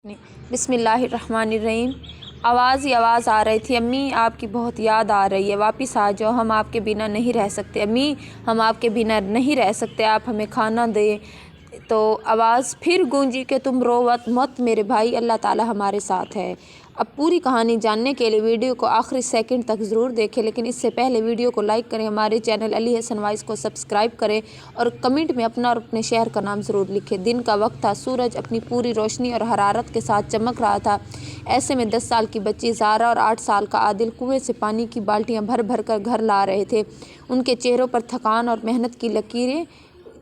बिस्मिल्लाहिर्रहमानिर्रहीम। आवाज़ ही आवाज़ आ रही थी, अम्मी आपकी बहुत याद आ रही है, वापस आ जाओ, हम आपके बिना नहीं रह सकते। अम्मी हम आपके बिना नहीं रह सकते, आप हमें खाना दें। तो आवाज़ फिर गूंजी कि तुम रो मत मेरे भाई, अल्लाह ताला हमारे साथ है। अब पूरी कहानी जानने के लिए वीडियो को आखिरी सेकंड तक ज़रूर देखें, लेकिन इससे पहले वीडियो को लाइक करें, हमारे चैनल अली हसन वॉइस को सब्सक्राइब करें और कमेंट में अपना और अपने शहर का नाम ज़रूर लिखें। दिन का वक्त था, सूरज अपनी पूरी रोशनी और हरारत के साथ चमक रहा था। ऐसे में 10 साल की बच्ची ज़ारा और 8 साल का आदिल कुएं से पानी की बाल्टियां भर भर कर घर ला रहे थे। उनके चेहरों पर थकान और मेहनत की लकीरें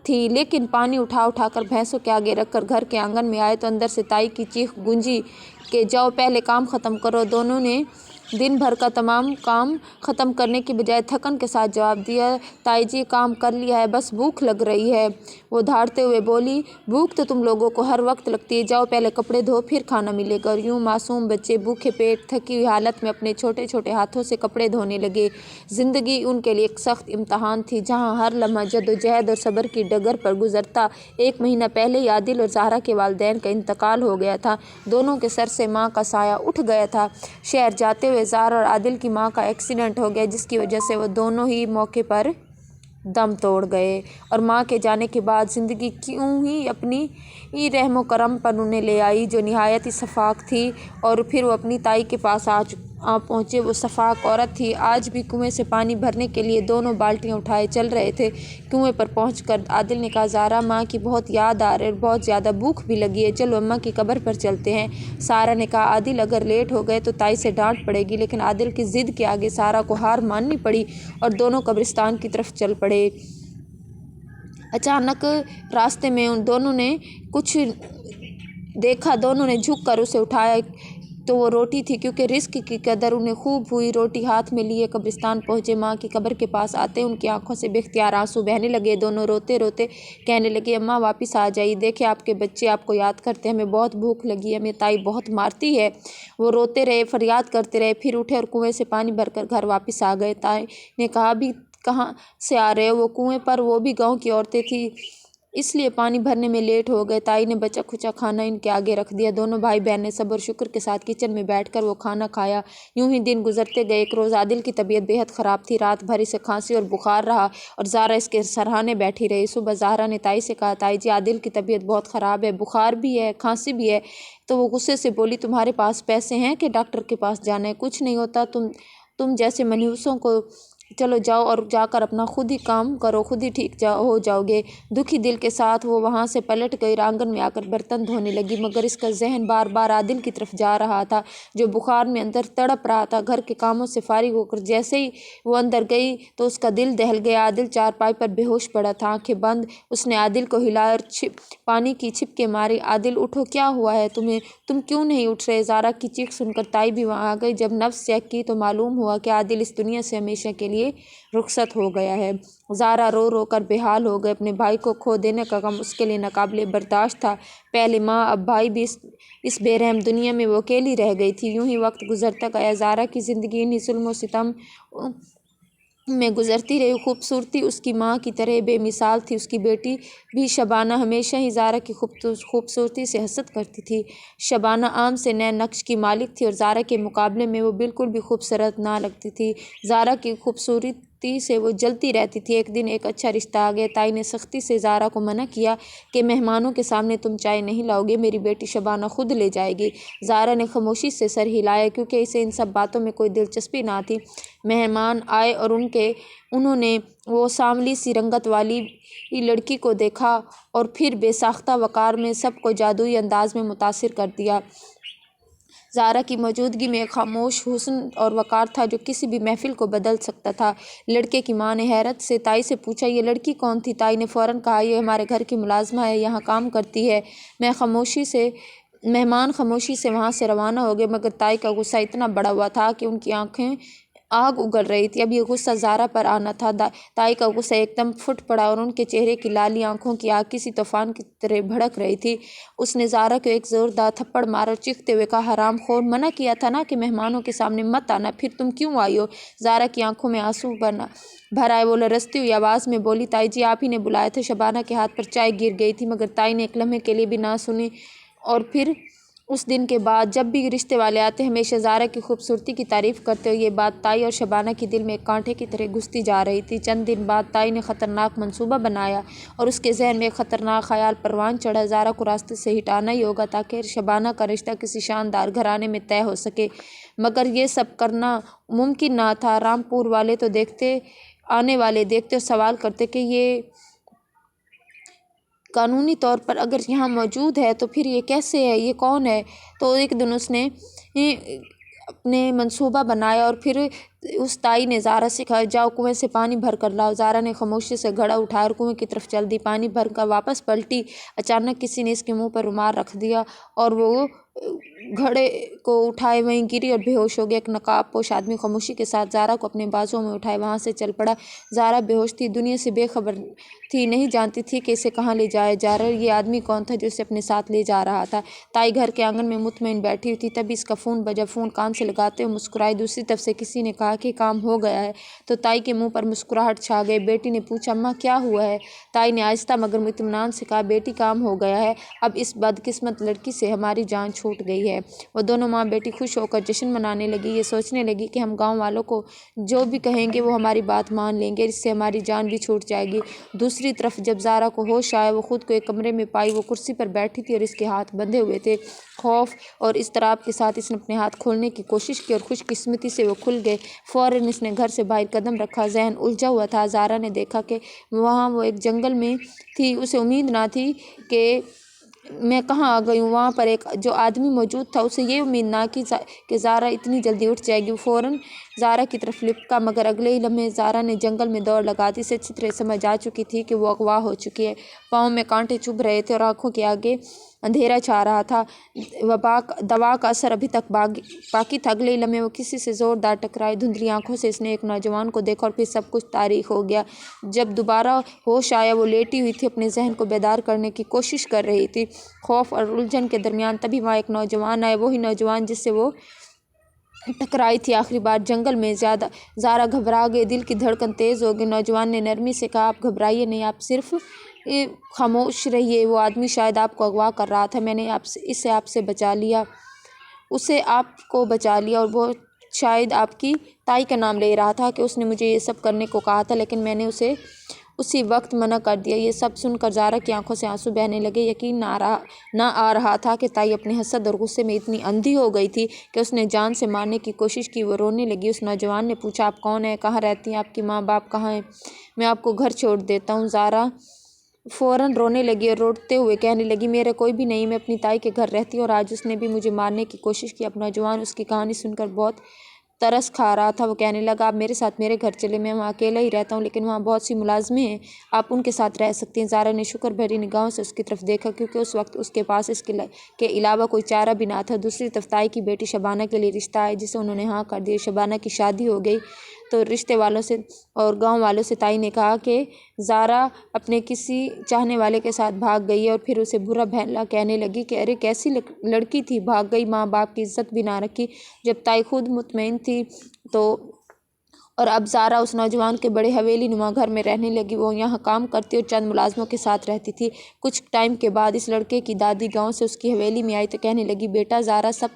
थी, लेकिन पानी उठा उठा कर भैंसों के आगे रखकर घर के आंगन में आए तो अंदर से ताई की चीख गूंजी कि जाओ पहले काम ख़त्म करो। दोनों ने दिन भर का तमाम काम ख़त्म करने की बजाय थकन के साथ जवाब दिया, ताई जी काम कर लिया है, बस भूख लग रही है। वो धाड़ते हुए बोली, भूख तो तुम लोगों को हर वक्त लगती है, जाओ पहले कपड़े धो फिर खाना मिलेगा। और यूँ मासूम बच्चे भूखे पेट थकी हुई हालत में अपने छोटे छोटे हाथों से कपड़े धोने लगे। ज़िंदगी उनके लिए एक सख्त इम्तहान थी, जहाँ हर लम्हा जद्दोजहद और सब्र की डगर पर गुजरता। 1 महीना पहले ही आदिल और ज़हरा के वालिदैन का इंतकाल हो गया था। दोनों के सर से माँ का साया उठ गया था। शहर जाते हुए ज़हरा और आदिल की माँ का एक्सीडेंट हो गया, जिसकी वजह से वो दोनों ही मौके पर दम तोड़ गए। और माँ के जाने के बाद ज़िंदगी क्यों ही अपनी रहमो करम पर उन्हें ले आई, जो निहायत ही शफाक थी। और फिर वो अपनी ताई के पास आ पहुँचे। वो शफाक औरत थी। आज भी कुएं से पानी भरने के लिए दोनों बाल्टियाँ उठाए चल रहे थे। कुएं पर पहुंचकर आदिल ने कहा, ज़ारा माँ की बहुत याद आ रही है और बहुत ज़्यादा भूख भी लगी है, चलो अम्मा की कब्र पर चलते हैं। सारा ने कहा, आदिल अगर लेट हो गए तो ताई से डांट पड़ेगी। लेकिन आदिल की ज़िद के आगे सारा को हार माननी पड़ी और दोनों कब्रिस्तान की तरफ चल पड़े। अचानक रास्ते में उन दोनों ने कुछ देखा। दोनों ने झुक कर उसे उठाया तो वो रोटी थी, क्योंकि रिस्क की कदर उन्हें खूब हुई। रोटी हाथ में लिए कब्रिस्तान पहुँचे। माँ की कब्र के पास आते उनकी आंखों से बेख्तियार आंसू बहने लगे। दोनों रोते रोते कहने लगे, अम्मा वापस आ जाइए, देखे आपके बच्चे आपको याद करते हैं, हमें बहुत भूख लगी है, हमें ताई बहुत मारती है। वो रोते रहे, फरियाद करते रहे, फिर उठे और कुएँ से पानी भरकर घर वापस आ गए। ताई ने कहा, अभी कहाँ से आ रहे हो? वो कुएँ पर वो भी गाँव की औरतें थी, इसलिए पानी भरने में लेट हो गए। ताई ने बचा खुचा खाना इनके आगे रख दिया। दोनों भाई बहन ने सब्र शुक्र के साथ किचन में बैठकर वो खाना खाया। यूं ही दिन गुजरते गए। एक रोज़ आदिल की तबीयत बेहद ख़राब थी, रात भर इसे खांसी और बुखार रहा और ज़ारा इसके सराहने बैठी रही। सुबह ज़ाहरा ने ताई से कहा, ताई जी आदिल की तबीयत बहुत ख़राब है, बुखार भी है, खांसी भी है। तो वो गुस्से से बोली, तुम्हारे पास पैसे हैं कि डॉक्टर के पास जाना है? कुछ नहीं होता, तुम जैसे मनहूसों को चलो जाओ और जाकर अपना खुद ही काम करो, खुद ही ठीक हो जाओगे। दुखी दिल के साथ वो वहाँ से पलट गई। आंगन में आकर बर्तन धोने लगी, मगर इसका जहन बार बार आदिल की तरफ जा रहा था, जो बुखार में अंदर तड़प रहा था। घर के कामों से फारिग होकर जैसे ही वो अंदर गई तो उसका दिल दहल गया। आदिल चारपाई पर बेहोश पड़ा था, आंखें बंद। उसने आदिल को हिलाया और पानी की छिपके मारी। आदिल उठो, क्या हुआ है तुम्हें? तुम क्यों नहीं उठ रहे? ज़ारा की चीख सुनकर ताई भी वहाँ आ गई। जब नफ्स चेक की तो मालूम हुआ कि आदिल इस दुनिया से हमेशा के लिए रुखसत हो गया है। ज़ारा रो रो कर बेहाल हो गए। अपने भाई को खो देने का गम उसके लिए नाकाबिले बर्दाश्त था। पहले माँ, अब भाई भी इस बेरहम दुनिया में वो अकेली रह गई थी। यूं ही वक्त गुजरता गया। ज़ारा की ज़िंदगी इन्हीं जुल्म सितम में गुजरती रही। खूबसूरती उसकी माँ की तरह बेमिसाल थी। उसकी बेटी भी शबाना हमेशा ही ज़ारा की खूबसूरती से हसद करती थी। शबाना आम से नए नक्श की मालिक थी और ज़ारा के मुकाबले में वो बिल्कुल भी खूबसूरत ना लगती थी। ज़ारा की खूबसूरती से वो जलती रहती थी। एक दिन एक अच्छा रिश्ता आ गया। ताई ने सख्ती से ज़ारा को मना किया कि मेहमानों के सामने तुम चाय नहीं लाओगे, मेरी बेटी शबाना खुद ले जाएगी। ज़ारा ने खामोशी से सर हिलाया, क्योंकि इसे इन सब बातों में कोई दिलचस्पी ना थी। मेहमान आए और उन्होंने वो सांवली सी रंगत वाली लड़की को देखा और फिर बेसाख्ता वक़ार में सबको जादुई अंदाज में मुतासिर कर दिया। ज़ारा की मौजूदगी में एक खामोश हुस्न और वक़ार था, जो किसी भी महफिल को बदल सकता था। लड़के की माँ ने हैरत से ताई से पूछा, ये लड़की कौन थी? ताई ने फ़ौरन कहा, ये हमारे घर की मुलाज़िमा है, यहाँ काम करती है। मेहमान खामोशी से वहाँ से रवाना हो गए, मगर ताई का गुस्सा इतना बढ़ा हुआ था कि उनकी आंखें आग उगल रही थी। अब ये गुस्सा ज़ारा पर आना था। ताई का गुस्सा एकदम फुट पड़ा और उनके चेहरे की लाली आंखों की आग किसी तूफान की तरह भड़क रही थी। उसने ज़ारा को एक ज़ोरदार थप्पड़ मारा और चीखते हुए कहा, हरामखोर, मना किया था ना कि मेहमानों के सामने मत आना, फिर तुम क्यों आई हो? ज़ारा की आंखों में आंसू भर आए। वो लरजती हुई आवाज़ में बोली, ताई जी आप ही ने बुलाया था। शबाना के हाथ पर चाय गिर गई थी, मगर ताई ने एक लम्हे के लिए भी ना सुनी और फिर उस दिन के बाद जब भी रिश्ते वाले आते हमेशा ज़ारा की खूबसूरती की तारीफ़ करते हुए ये बात ताई और शबाना के दिल में एक कांटे की तरह घुसती जा रही थी। चंद दिन बाद ताई ने ख़तरनाक मंसूबा बनाया और उसके जहन में एक ख़तरनाक ख़याल परवान चढ़ा। ज़ारा को रास्ते से हटाना ही होगा ताकि शबाना का रिश्ता किसी शानदार घराने में तय हो सके, मगर ये सब करना मुमकिन ना था। रामपुर वाले तो आने वाले देखते और सवाल करते कि ये कानूनी तौर पर अगर यहाँ मौजूद है तो फिर ये कैसे है, ये कौन है। तो एक दिन उसने अपने मंसूबा बनाया और फिर उस ताई ने ज़ारा से कहा, जाओ कुएं से पानी भर कर लाओ। ज़ारा ने खामोशी से घड़ा उठाया और कुएं की तरफ चल दी। पानी भर कर वापस पलटी। अचानक किसी ने इसके मुंह पर रुमाल रख दिया और वो घड़े को उठाए वहीं गिरी और बेहोश हो गया। एक नकाबपोश आदमी खामोशी के साथ ज़ारा को अपने बाजुओं में उठाए वहाँ से चल पड़ा। ज़ारा बेहोश थी, दुनिया से बेखबर थी, नहीं जानती थी कि इसे कहाँ ले जाया जा रहा है। ये आदमी कौन था जो इसे अपने साथ ले जा रहा था। ताई घर के आंगन में मुतमईन बैठी हुई थी, तभी इसका फ़ोन बजा। फ़ोन कान से लगाते हुए मुस्कुराई। दूसरी तरफ से किसी ने कहा कि काम हो गया है, तो ताई के मुँह पर मुस्कुराहट छा गई। बेटी ने पूछा, अम्मा क्या हुआ है। ताई ने आहिस्ता मगर इत्मीनान से कहा, बेटी काम हो गया है, अब इस बदकिस्मत लड़की से हमारी जान छूट गई है। वो दोनों माँ बेटी खुश होकर जश्न मनाने लगी। ये सोचने लगी कि हम गांव वालों को जो भी कहेंगे वो हमारी बात मान लेंगे, इससे हमारी जान भी छूट जाएगी। दूसरी तरफ जब ज़ारा को होश आया, वो खुद को एक कमरे में पाई। वो कुर्सी पर बैठी थी और इसके हाथ बंधे हुए थे। खौफ और इज़्तिराब के साथ इसने अपने हाथ खोलने की कोशिश की और खुशकिस्मती से वो खुल गए। फ़ौरन इसने घर से बाहर कदम रखा, जहन उलझा हुआ था। ज़ारा ने देखा कि वहाँ वो एक जंगल में थी। उसे उम्मीद ना थी कि मैं कहाँ आ गई हूँ। वहाँ पर एक जो आदमी मौजूद था, उसे ये उम्मीद ना कि ज़ारा इतनी जल्दी उठ जाएगी। वो फ़ौरन ज़ारा की तरफ लिपका, मगर अगले ही लम्हे ज़ारा ने जंगल में दौड़ लगा दी। इसे अच्छी तरह समझ आ चुकी थी कि वो अगवा हो चुकी है। पाँव में कांटे चुभ रहे थे और आँखों के आगे अंधेरा छा रहा था। दवा का असर अभी तक बाकी था। अगले ही लम्हे वो किसी से ज़ोरदार टकराई। धुंधली आँखों से इसने एक नौजवान को देखा और फिर सब कुछ तारीख हो गया। जब दोबारा होश आया, वो लेटी हुई थी, अपने जहन को बेदार करने की कोशिश कर रही थी। खौफ और उलझन के दरमियान तभी वहाँ एक नौजवान आया, वही नौजवान जिससे वो टकराई थी आखिरी बार जंगल में। ज़ारा घबरा गई, दिल की धड़कन तेज़ हो गई। नौजवान ने नरमी से कहा, आप घबराइए नहीं, आप सिर्फ खामोश रहिए। वो आदमी शायद आपको अगवा कर रहा था, मैंने इसे आपसे बचा लिया, उसे आपको बचा लिया, और वो शायद आपकी ताई का नाम ले रहा था कि उसने मुझे ये सब करने को कहा था, लेकिन मैंने उसे उसी वक्त मना कर दिया। ये सब सुनकर ज़ारा की आंखों से आंसू बहने लगे। यकीन ना आ रहा था कि ताई अपने हसद और गुस्से में इतनी अंधी हो गई थी कि उसने जान से मारने की कोशिश की। वो रोने लगी। उस नौजवान ने पूछा, आप कौन हैं, कहाँ रहती हैं, आपकी माँ बाप कहाँ हैं, मैं आपको घर छोड़ देता हूँ। ज़ारा फ़ौरन रोने लगी और रोते हुए कहने लगी, मेरे कोई भी नहीं, मैं अपनी ताई के घर रहती हूँ और आज उसने भी मुझे मारने की कोशिश की। अब नौजवान उसकी कहानी सुनकर बहुत तरस खा रहा था। वो कहने लगा, आप मेरे साथ मेरे घर चले, मैं वहाँ अकेला ही रहता हूँ, लेकिन वहाँ बहुत सी मुलाजमें हैं, आप उनके साथ रह सकती हैं। ज़ारा ने शुक्र भरी निगाहों से उसकी तरफ देखा, क्योंकि उस वक्त उसके पास के अलावा कोई चारा भी ना था। दूसरी तरफ ताई की बेटी शबाना के लिए रिश्ता आया, जिसे उन्होंने हाँ कर दिया। शबाना की शादी हो गई तो रिश्ते वालों से और गांव वालों से ताई ने कहा कि ज़ारा अपने किसी चाहने वाले के साथ भाग गई है, और फिर उसे बुरा भला कहने लगी कि अरे कैसी लड़की थी, भाग गई, माँ बाप की इज्जत भी ना रखी। जब ताई खुद मुतमईन थी तो और अब ज़ारा उस नौजवान के बड़े हवेली नुमा घर में रहने लगी। वो यहाँ काम करती और चंद मुलाजमों के साथ रहती थी। कुछ टाइम के बाद इस लड़के की दादी गांव से उसकी हवेली में आई तो कहने लगी, बेटा ज़ारा सब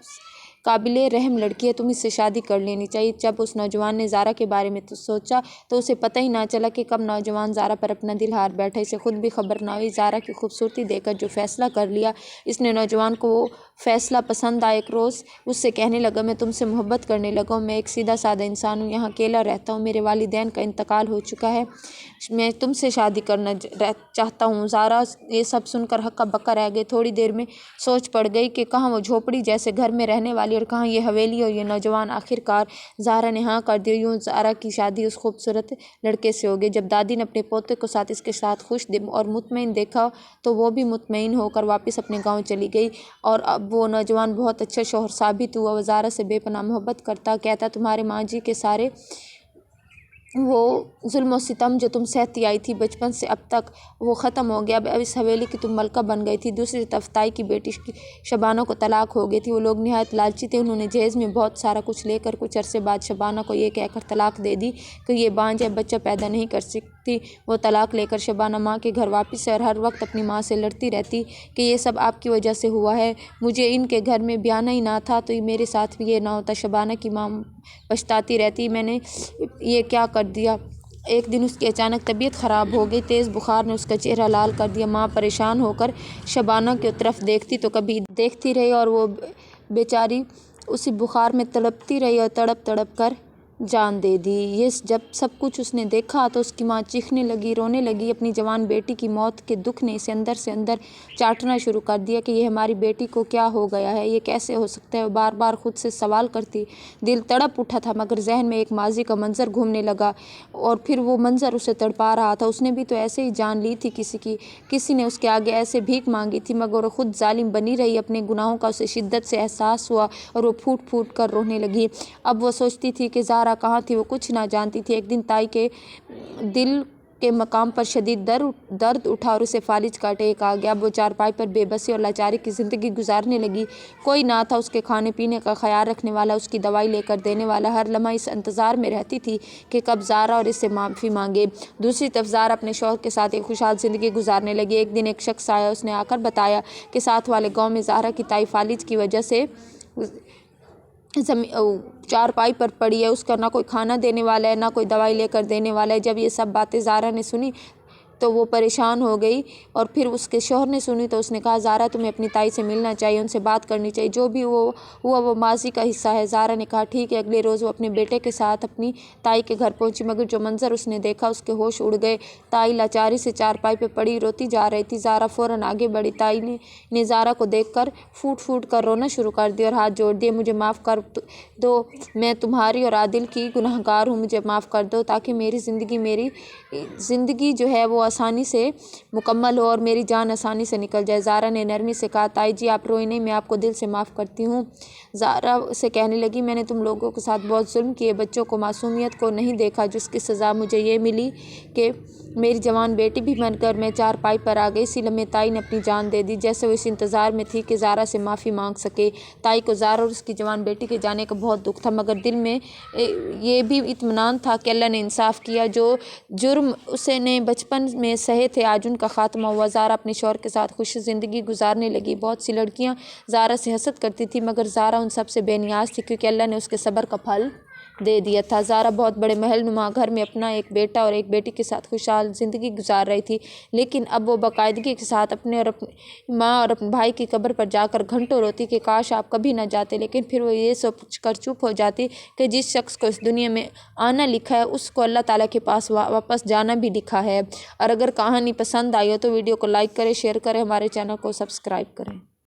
काबिले रहम लड़की है, तुम इससे शादी कर लेनी चाहिए। जब उस नौजवान ने ज़ारा के बारे में तो सोचा तो उसे पता ही ना चला कि कब नौजवान ज़ारा पर अपना दिल हार बैठा। इसे खुद भी खबर ना हुई। ज़ारा की खूबसूरती देखकर जो फ़ैसला कर लिया, इसने नौजवान को वो फ़ैसला पसंद आया। एक रोज़ उससे कहने लगा, मैं तुमसे मोहब्बत करने लगा हूँ, मैं एक सीधा साधा इंसान हूँ, यहाँ अकेला रहता हूँ, मेरे वालिदैन का इंतकाल हो चुका है, मैं तुमसे शादी करना चाहता हूँ। ज़ारा ये सब सुनकर हक्का बक्का रह गई। थोड़ी देर में सोच पड़ गई कि कहाँ वो झोपड़ी जैसे घर में रहने वाली और कहाँ ये हवेली और ये नौजवान। आखिरकार ज़ारा ने हाँ कर दिया। यूँ ज़ारा की शादी उस खूबसूरत लड़के से हो गई। जब दादी ने अपने पोते को साथ इसके साथ खुश और मुतमईन देखा तो वो भी मुतमईन होकर वापस अपने गाँव चली गई। और अब वो नौजवान बहुत अच्छा शौहर साबित हुआ। वो ज़ारा से बेपनाह मोहब्बत करता, कहता तुम्हारे माँ जी के सारे वो जुल्म सितम जो तुम सहती आई थी बचपन से अब तक, वो ख़त्म हो गया। अब इस हवेली की तुम मलका बन गई थी। दूसरी तरफ ताई की बेटी शबाना को तलाक हो गई थी। वो लोग निहायत लालची थे। उन्होंने जहेज़ में बहुत सारा कुछ लेकर कुछ अरसे बाद शबाना को ये कहकर तलाक दे दी कि ये बांझ है, बच्चा पैदा नहीं कर थी वो तलाक लेकर शबाना माँ के घर वापस है और हर वक्त अपनी माँ से लड़ती रहती कि ये सब आपकी वजह से हुआ है, मुझे इनके घर में ब्याना ही ना था तो मेरे साथ भी ये ना होता। शबाना की माँ पछताती रहती, मैंने ये क्या कर दिया। एक दिन उसकी अचानक तबीयत ख़राब हो गई, तेज़ बुखार ने उसका चेहरा लाल कर दिया। माँ परेशान होकर शबाना की तरफ देखती तो कभी देखती रही और वो बेचारी उसी बुखार में तड़पती रही और तड़प तड़प कर जान दे दी। ये जब सब कुछ उसने देखा तो उसकी माँ चीखने लगी, रोने लगी। अपनी जवान बेटी की मौत के दुख ने इसे अंदर से अंदर चाटना शुरू कर दिया कि ये हमारी बेटी को क्या हो गया है, ये कैसे हो सकता है। वो बार बार खुद से सवाल करती, दिल तड़प उठा था मगर जहन में एक माजी का मंजर घूमने लगा और फिर वो मंजर उसे तड़पा रहा था। उसने भी तो ऐसे ही जान ली थी किसी की, किसी ने उसके आगे ऐसे भीख मांगी थी मगर वो खुद जालिम बनी रही। अपने गुनाहों का उसे शिद्दत से एहसास हुआ और वो फूट फूट कर रोने लगी। अब वो सोचती थी कि ज़ारा कहाँ थी, वो कुछ ना जानती थी। एक दिन ताई के दिल के मकाम पर शदीद दर्द उठा और उसे फालिज का अटैक आ गया। अब वो चारपाई पर बेबसी और लाचारी की ज़िंदगी गुजारने लगी। कोई ना था उसके खाने पीने का ख्याल रखने वाला, उसकी दवाई लेकर देने वाला। हर लम्हा इस इंतज़ार में रहती थी कि कब ज़ारा और इससे माफ़ी मांगे। दूसरी तरफ ज़ारा अपने शौहर के साथ एक खुशहाल ज़िंदगी गुजारने लगी। एक दिन एक शख्स आया, उसने आकर बताया कि साथ वाले गाँव में ज़ारा की ताई फालिज की वजह से चारपाई पर पड़ी है, उसका ना कोई खाना देने वाला है ना कोई दवाई लेकर देने वाला है। जब ये सब बातें ज़ारा ने सुनी तो वो परेशान हो गई और फिर उसके शौहर ने सुनी तो उसने कहा ज़ारा तुम्हें अपनी ताई से मिलना चाहिए, उनसे बात करनी चाहिए, जो भी वो हुआ वो माजी का हिस्सा है। ज़ारा ने कहा ठीक है। अगले रोज़ वो अपने बेटे के साथ अपनी ताई के घर पहुंची मगर जो मंजर उसने देखा उसके होश उड़ गए। ताई लाचारी से चारपाई पे पड़ी रोती जा रही थी। ज़ारा फ़ौरन आगे बढ़ी। ताई ने ज़ारा को देखकर फूट फूट कर रोना शुरू कर दिया और हाथ जोड़ दिए, मुझे माफ़ कर दो, मैं तुम्हारी और आदिल की गुनहगार हूँ, मुझे माफ़ कर दो ताकि मेरी ज़िंदगी जो है वो आसानी से मुकम्मल हो और मेरी जान आसानी से निकल जाए। ज़ारा ने नरमी से कहा ताई जी आप रोए नहीं, मैं आपको दिल से माफ़ करती हूँ। ज़ारा से कहने लगी मैंने तुम लोगों के साथ बहुत जुल्म किए, बच्चों को मासूमियत को नहीं देखा, जिसकी सज़ा मुझे ये मिली कि मेरी जवान बेटी भी मरकर मैं चारपाई पर आ गई। इसी लम्हे ताई ने अपनी जान दे दी, जैसे वो इस इंतज़ार में थी कि ज़ारा से माफ़ी मांग सके। ताई को ज़ारा और उसकी जवान बेटी के जाने का बहुत दुख था मगर दिल में ये भी इत्मीनान था कि अल्लाह ने इंसाफ़ किया। जो जुर्म उसने बचपन में सहे थे आज उनका ख़ात्मा हुआ। ज़ारा अपने शौहर के साथ खुश ज़िंदगी गुजारने लगी। बहुत सी लड़कियां ज़ारा से हसद करती थी मगर ज़ारा उन सब से बेनियाज थी क्योंकि अल्लाह ने उसके सब्र का फल दे दिया था। ज़ारा बहुत बड़े महल नुमा घर में अपना एक बेटा और एक बेटी के साथ खुशहाल ज़िंदगी गुजार रही थी, लेकिन अब वो बाकायदगी के साथ अपने और अपनी माँ और अपने भाई की कब्र पर जाकर घंटों रोती कि काश आप कभी ना जाते। लेकिन फिर वो ये सोच कर चुप हो जाती कि जिस शख्स को इस दुनिया में आना लिखा है उसको अल्लाह ताला के पास वापस जाना भी लिखा है। और अगर कहानी पसंद आई हो तो वीडियो को लाइक करें, शेयर करें, हमारे चैनल को सब्सक्राइब करें।